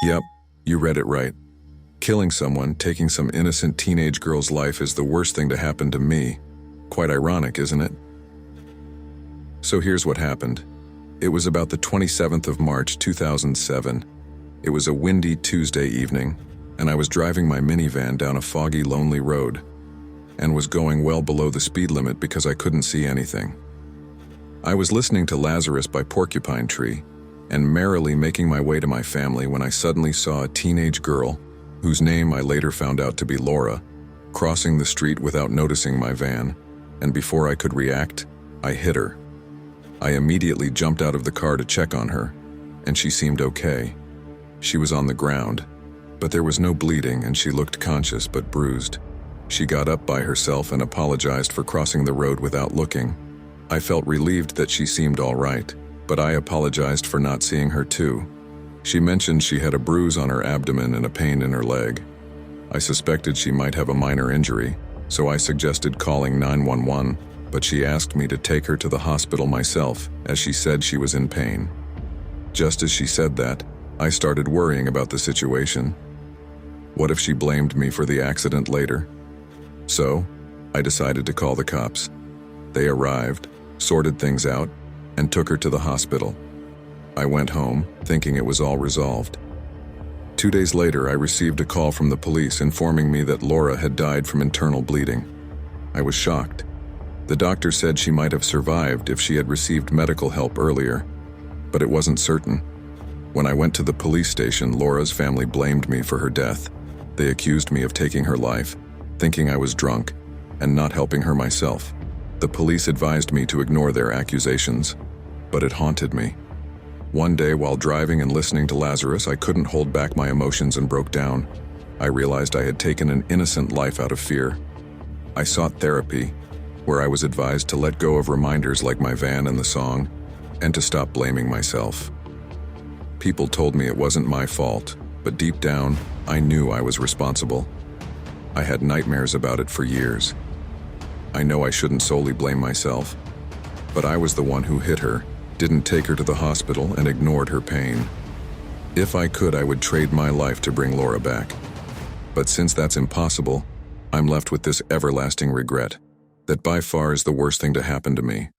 Yep, you read it right. Killing someone, taking some innocent teenage girl's life is the worst thing to happen to me. Quite ironic, isn't it? So here's what happened. It was about the 27th of March 2007. It was a windy Tuesday evening, and I was driving my minivan down a foggy, lonely road, and was going well below the speed limit because I couldn't see anything. I was listening to Lazarus by Porcupine Tree, and merrily making my way to my family when I suddenly saw a teenage girl, whose name I later found out to be Laura, crossing the street without noticing my van, and before I could react, I hit her. I immediately jumped out of the car to check on her, and she seemed okay. She was on the ground, but there was no bleeding and she looked conscious but bruised. She got up by herself and apologized for crossing the road without looking. I felt relieved that she seemed all right, but I apologized for not seeing her too. She mentioned she had a bruise on her abdomen and a pain in her leg. I suspected she might have a minor injury, so I suggested calling 911, but she asked me to take her to the hospital myself, as she said she was in pain. Just as she said that, I started worrying about the situation. What if she blamed me for the accident later? So, I decided to call the cops. They arrived, sorted things out, and took her to the hospital. I went home, thinking it was all resolved. 2 days later, I received a call from the police informing me that Laura had died from internal bleeding. I was shocked. The doctor said she might have survived if she had received medical help earlier, but it wasn't certain. When I went to the police station, Laura's family blamed me for her death. They accused me of taking her life, thinking I was drunk, and not helping her myself. The police advised me to ignore their accusations, but it haunted me. One day, while driving and listening to Lazarus, I couldn't hold back my emotions and broke down. I realized I had taken an innocent life out of fear. I sought therapy, where I was advised to let go of reminders like my van and the song, and to stop blaming myself. People told me it wasn't my fault, but deep down, I knew I was responsible. I had nightmares about it for years. I know I shouldn't solely blame myself, but I was the one who hit her, didn't take her to the hospital, and ignored her pain. If I could, I would trade my life to bring Laura back. But since that's impossible, I'm left with this everlasting regret, that by far is the worst thing to happen to me.